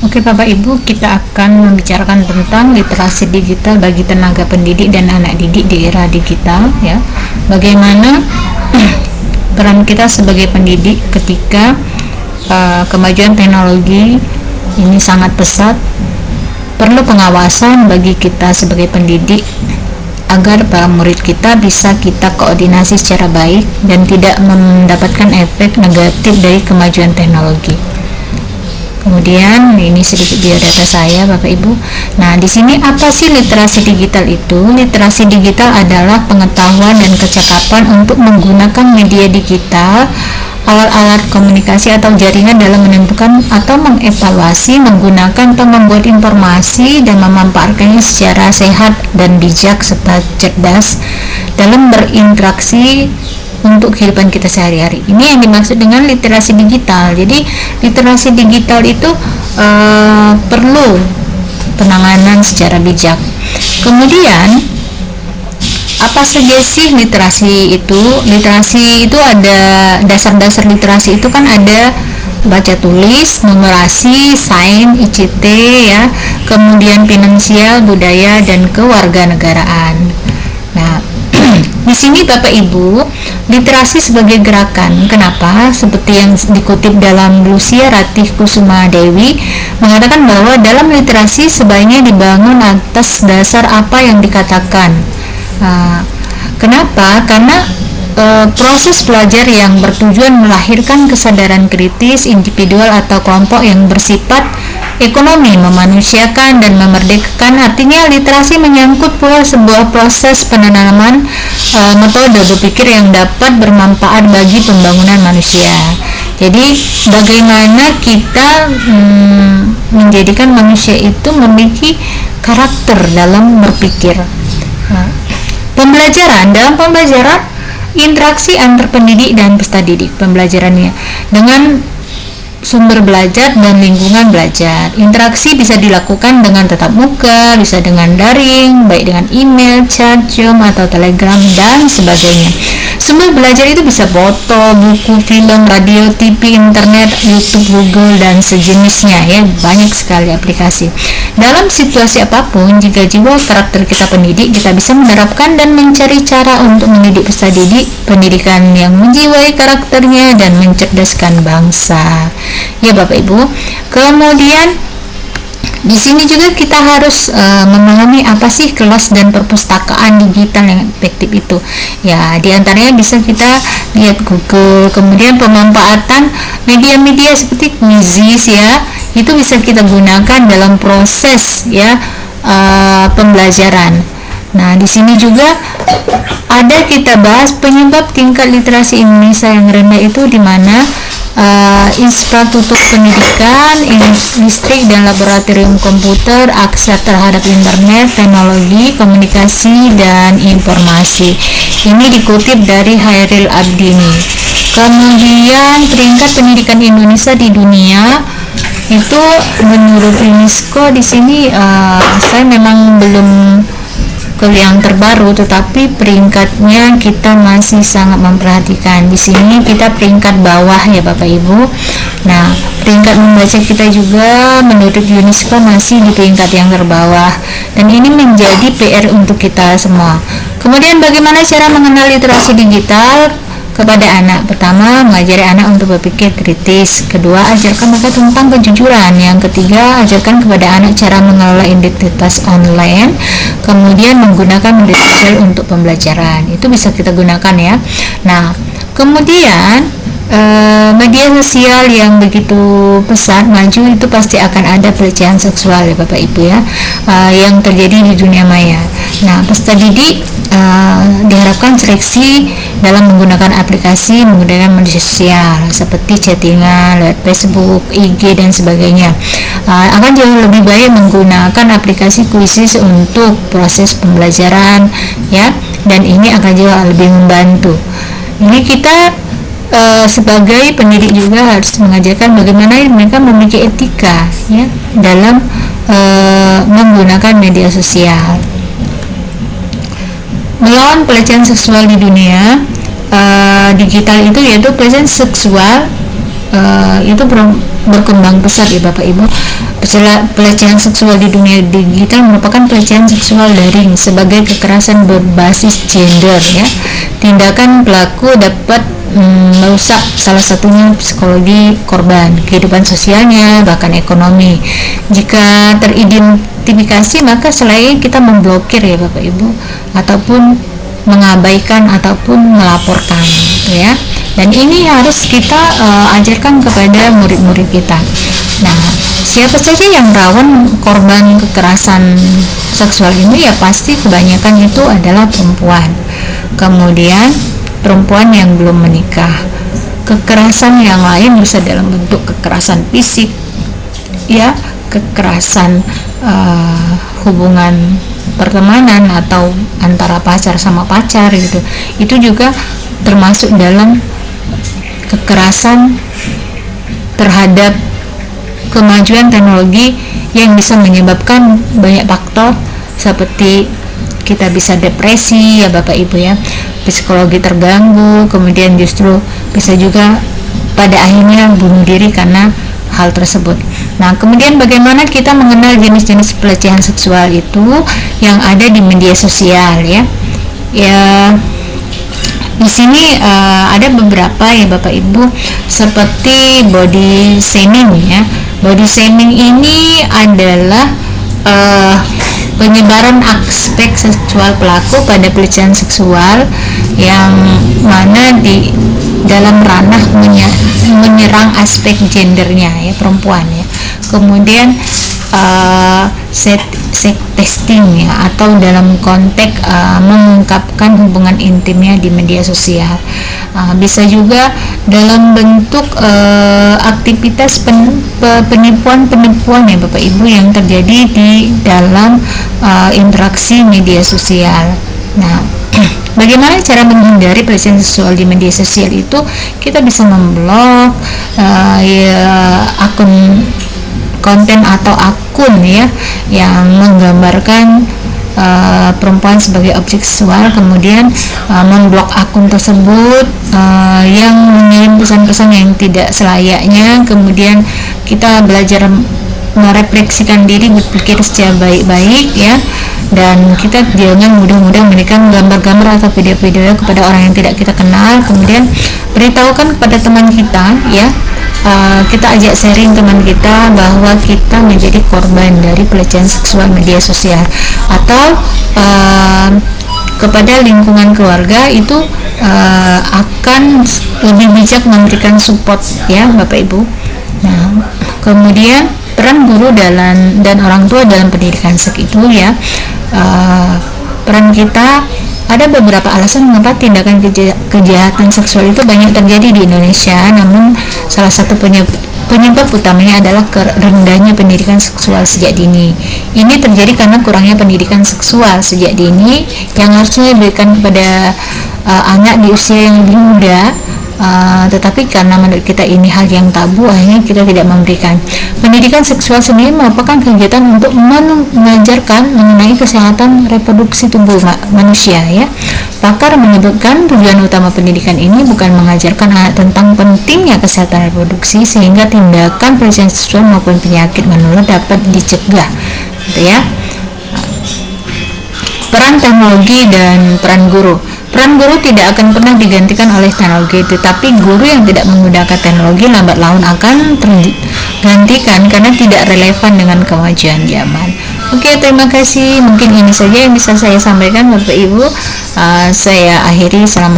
Oke Bapak Ibu, kita akan membicarakan tentang literasi digital bagi tenaga pendidik dan anak didik di era digital, ya. Bagaimana peran kita sebagai pendidik ketika kemajuan teknologi ini sangat pesat. Perlu pengawasan bagi kita sebagai pendidik agar para murid kita bisa kita koordinasi secara baik dan tidak mendapatkan efek negatif dari kemajuan teknologi. Kemudian ini sedikit biodata saya Bapak Ibu. Nah, di sini apa sih literasi digital itu? Literasi digital adalah pengetahuan dan kecakapan untuk menggunakan media digital, alat-alat komunikasi atau jaringan dalam menentukan atau mengevaluasi, menggunakan atau membuat informasi dan memanfaatkannya secara sehat dan bijak serta cerdas dalam berinteraksi untuk kehidupan kita sehari-hari. Ini yang dimaksud dengan literasi digital. Jadi literasi digital itu perlu penanganan secara bijak. Kemudian apa saja sih literasi itu? Literasi itu ada dasar-dasar literasi itu kan ada baca tulis, numerasi, sains, ICT ya, kemudian finansial, budaya dan kewarganegaraan. Nah, di sini Bapak Ibu, literasi sebagai gerakan. Kenapa? Seperti yang dikutip dalam Lucia Ratih Kusuma Dewi mengatakan bahwa dalam literasi sebaiknya dibangun atas dasar apa yang dikatakan. Kenapa? Karena proses belajar yang bertujuan melahirkan kesadaran kritis individual atau kelompok yang bersifat ekonomi, memanusiakan dan memerdekakan. Artinya literasi menyangkut pula sebuah proses penanaman metode berpikir yang dapat bermanfaat bagi pembangunan manusia. Jadi bagaimana kita menjadikan manusia itu memiliki karakter dalam berpikir. Dalam pembelajaran interaksi antar pendidik dan peserta didik pembelajarannya dengan sumber belajar dan lingkungan belajar. Interaksi bisa dilakukan dengan tatap muka, bisa dengan daring, baik dengan email, chat, Zoom atau Telegram dan sebagainya. Sumber belajar itu bisa foto, buku, film, radio, TV, internet, YouTube, Google dan sejenisnya ya, banyak sekali aplikasi. Dalam situasi apapun, jika jiwa karakter kita pendidik, kita bisa menerapkan dan mencari cara untuk mendidik peserta didik, pendidikan yang menjiwai karakternya dan mencerdaskan bangsa. Ya Bapak Ibu, kemudian di sini juga kita harus memahami apa sih kelas dan perpustakaan digital yang efektif itu. Ya, diantaranya bisa kita lihat Google, kemudian pemanfaatan media-media seperti Quizizz ya, itu bisa kita gunakan dalam proses ya pembelajaran. Nah, di sini juga ada kita bahas penyebab tingkat literasi Indonesia yang rendah itu di mana infrastruktur pendidikan, listrik dan laboratorium komputer, akses terhadap internet, teknologi, komunikasi dan informasi. Ini dikutip dari Hairil Abdini. Kemudian peringkat pendidikan Indonesia di dunia itu menurut UNESCO di sini saya memang belum ke yang terbaru, tetapi peringkatnya kita masih sangat memperhatikan. Di sini kita peringkat bawah ya Bapak Ibu. Nah, peringkat membaca kita juga menurut UNESCO masih di peringkat yang terbawah, dan ini menjadi PR untuk kita semua. Kemudian bagaimana cara mengenal literasi digital kepada anak? Pertama, mengajari anak untuk berpikir kritis. Kedua, ajarkan mereka tentang kejujuran. Yang ketiga, ajarkan kepada anak cara mengelola identitas online. Kemudian menggunakan media sosial untuk pembelajaran. Itu bisa kita gunakan ya. Nah, kemudian media sosial yang begitu pesat maju itu pasti akan ada pelecehan seksual ya Bapak Ibu ya, yang terjadi di dunia maya. Nah, peserta didik diharapkan seleksi dalam menggunakan aplikasi, menggunakan media sosial seperti chattingan lewat Facebook, IG dan sebagainya. Akan jauh lebih baik menggunakan aplikasi Quizizz untuk proses pembelajaran ya, dan ini akan jauh lebih membantu. Ini kita sebagai pendidik juga harus mengajarkan bagaimana mereka memiliki etika ya dalam menggunakan media sosial. Melawan pelecehan seksual di dunia digital itu yaitu pelecehan seksual itu berkembang pesat ya Bapak Ibu. Pelecehan seksual di dunia digital merupakan pelecehan seksual daring sebagai kekerasan berbasis gender ya. Tindakan pelaku dapat merusak salah satunya psikologi korban, kehidupan sosialnya, bahkan ekonomi. Jika teridentifikasi, maka selain kita memblokir ya Bapak Ibu, ataupun mengabaikan ataupun melaporkan ya. Dan ini harus kita ajarkan kepada murid-murid kita. Nah, siapa saja yang rawan korban kekerasan seksual ini? Ya pasti kebanyakan itu adalah perempuan. Kemudian perempuan yang belum menikah. Kekerasan yang lain bisa dalam bentuk kekerasan fisik, ya, kekerasan hubungan pertemanan atau antara pacar sama pacar gitu. Itu juga termasuk dalam kekerasan terhadap kemajuan teknologi yang bisa menyebabkan banyak faktor seperti kita bisa depresi ya Bapak Ibu ya, psikologi terganggu, kemudian justru bisa juga pada akhirnya bunuh diri karena hal tersebut. Nah, kemudian bagaimana kita mengenal jenis-jenis pelecehan seksual itu yang ada di media sosial ya? Ya, di sini ada beberapa ya Bapak Ibu, seperti body shaming ya. Body shaming ini adalah penyebaran aspek seksual pelaku pada pelecehan seksual yang mana di dalam ranah menyerang aspek gendernya ya, perempuan ya. Kemudian sexting ya, atau dalam konteks mengungkapkan hubungan intimnya di media sosial. Bisa juga dalam bentuk aktivitas penipuan ya Bapak Ibu yang terjadi di dalam interaksi media sosial. Nah, bagaimana cara menghindari pelecehan seksual di media sosial itu? Kita bisa memblok akun konten atau akun ya yang menggambarkan perempuan sebagai objek seksual, kemudian memblok akun tersebut yang mengirim pesan-pesan yang tidak selayaknya. Kemudian kita belajar merefleksikan diri, berpikir secara baik-baik ya, dan kita jangan mudah-mudah memberikan gambar-gambar atau video-video kepada orang yang tidak kita kenal. Kemudian beritahukan kepada teman kita ya, kita ajak sharing teman kita bahwa kita menjadi korban dari pelecehan seksual media sosial, atau kepada lingkungan keluarga itu akan lebih bijak memberikan support ya Bapak Ibu. Nah, kemudian peran guru dan orang tua dalam pendidikan seks itu ya, peran kita, ada beberapa alasan mengapa tindakan kejahatan seksual itu banyak terjadi di Indonesia, namun salah satu penyebab utamanya adalah rendahnya pendidikan seksual sejak dini. Ini terjadi karena kurangnya pendidikan seksual sejak dini yang harusnya diberikan kepada anak di usia yang lebih muda. Tetapi karena menurut kita ini hal yang tabu, akhirnya kita tidak memberikan. Pendidikan seksual sendiri merupakan kegiatan untuk mengajarkan mengenai kesehatan reproduksi tubuh manusia ya. Pakar menyebutkan tujuan utama pendidikan ini bukan mengajarkan anak tentang pentingnya kesehatan reproduksi, sehingga tindakan pelecehan seksual maupun penyakit menular dapat dicegah gitu ya. Peran teknologi dan peran guru. Peran guru tidak akan pernah digantikan oleh teknologi, tetapi guru yang tidak menggunakan teknologi lambat laun akan tergantikan karena tidak relevan dengan kemajuan zaman. Oke, terima kasih. Mungkin ini saja yang bisa saya sampaikan Bapak Ibu. Saya akhiri. Selamat